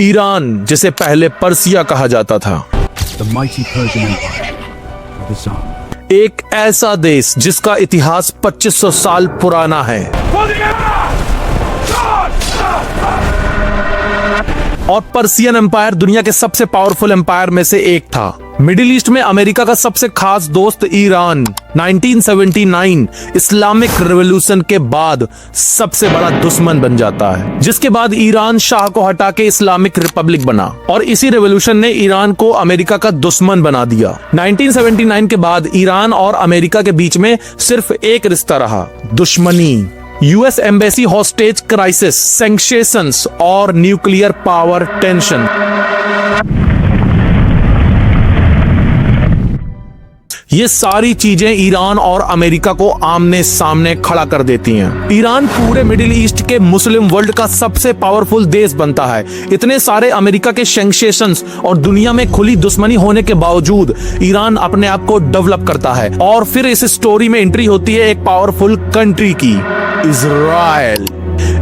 Iran, जिसे पहले Persia कहा जाता था, The mighty Persian Empire with its arm. एक ऐसा देश जिसका इतिहास 2500 साल पुराना है और पर्सियन एम्पायर दुनिया के सबसे पावरफुल एम्पायर में से एक था। मिडिल ईस्ट में अमेरिका का सबसे खास दोस्त ईरान 1979 इस्लामिक रिवॉल्यूशन के बाद सबसे बड़ा दुश्मन बन जाता है, जिसके बाद ईरान शाह को हटा के इस्लामिक रिपब्लिक बना और इसी रिवॉल्यूशन ने ईरान को अमेरिका का दुश्मन बना दिया। 1979 के बाद ईरान और अमेरिका के बीच में सिर्फ एक रिश्ता रहा, दुश्मनी। US embassy hostage crisis, sanctions और न्यूक्लियर पावर टेंशन। ये सारी चीजें ईरान और अमेरिका को आमने सामने खड़ा कर देती हैं। ईरान पूरे मिडिल ईस्ट के मुस्लिम वर्ल्ड का सबसे पावरफुल देश बनता है। इतने सारे अमेरिका के सैंक्शंस और दुनिया में खुली दुश्मनी होने के बावजूद ईरान अपने आप को डेवलप करता है और फिर इस स्टोरी में एंट्री होती है एक पावरफुल कंट्री की, इजराइल।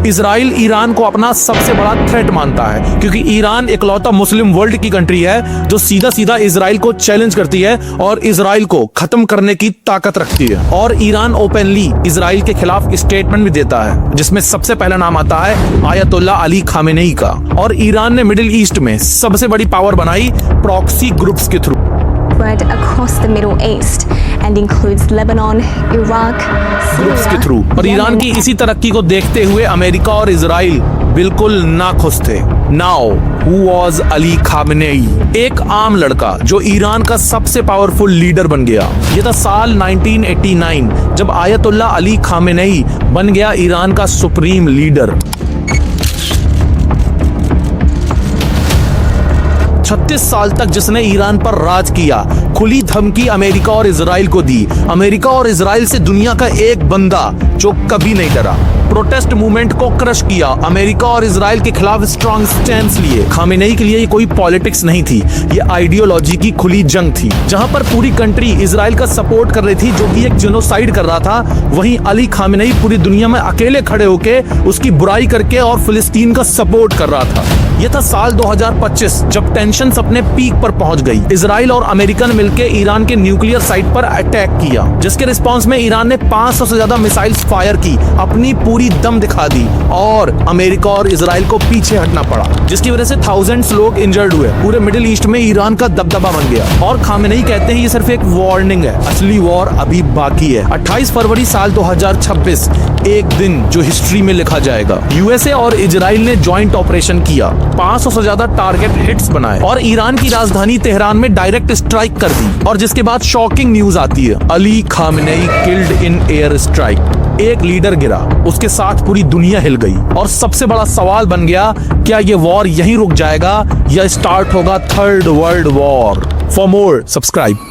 इजराइल ईरान को अपना सबसे बड़ा थ्रेट मानता है क्योंकि ईरान इकलौता मुस्लिम वर्ल्ड की कंट्री है जो सीधा सीधा इजराइल को चैलेंज करती है और इजराइल को खत्म करने की ताकत रखती है। और ईरान ओपनली इजराइल के खिलाफ स्टेटमेंट भी देता है जिसमें सबसे पहला नाम आता है आयतुल्ला अली खामेनेई का। और ईरान ने मिडिल ईस्ट में सबसे बड़ी पावर बनाई प्रॉक्सी ग्रुप्स के through. Spread across the Middle East and includes Lebanon, Iraq, groups के Syria, थ्रू। और ईरान की इसी तरक्की को देखते हुए अमेरिका और इजराइल बिल्कुल ना खुश थे। Now who was Ali Khamenei? एक आम लड़का जो ईरान का सबसे पावरफुल लीडर बन गया। ये था साल 1989 जब आयतुल्ला अली खामेनेई बन गया ईरान का सुप्रीम लीडर। 36 साल तक जिसने ईरान पर राज किया, खुली धमकी अमेरिका और इजराइल को दी। अमेरिका और इजराइल से दुनिया का एक बंदा जो कभी नहीं डरा। प्रोटेस्ट मूवमेंट को क्रश किया, अमेरिका और इजराइल के खिलाफ स्ट्रॉन्ग स्टैंड लिए। खामेनेई के लिए ये कोई पॉलिटिक्स नहीं थी, ये आइडियोलॉजी की खुली जंग थी जहां पर पूरी कंट्री इजराइल का सपोर्ट कर रही थी जो कि एक जेनोसाइड कर रहा था। वहीं अली खामेनेई पूरी दुनिया में अकेले खड़े होके उसकी बुराई करके और फिलिस्तीन का सपोर्ट कर रहा था। यह था साल 2025 जब टेंशन अपने पीक पर पहुंच गई। इजराइल और अमेरिका ने मिलकर ईरान के न्यूक्लियर साइट पर अटैक किया जिसके रिस्पांस में ईरान ने 500 से ज्यादा मिसाइल्स फायर की, अपनी पूरी दम दिखा दी और अमेरिका और इजराइल को पीछे हटना पड़ा जिसकी वजह से थाउजेंड्स लोग इंजर्ड हुए। पूरे मिडिल ईस्ट में ईरान का दबदबा बन गया और खामेनेई कहते हैं ये सिर्फ एक वार्निंग है, असली वॉर अभी बाकी है। 28 फरवरी साल 2026 एक दिन जो हिस्ट्री में लिखा जाएगा। यूएसए और इजराइल ने ज्वाइंट ऑपरेशन किया, 500 से ज्यादा टारगेट हिट्स बनाए और ईरान की राजधानी तेहरान में डायरेक्ट स्ट्राइक कर दी। और जिसके बाद शॉकिंग न्यूज आती है, Ali Khamenei killed in air strike. एक लीडर गिरा, उसके साथ पूरी दुनिया हिल गई और सबसे बड़ा सवाल बन गया, क्या ये वॉर यहीं रुक जाएगा या स्टार्ट होगा third world war? For more subscribe.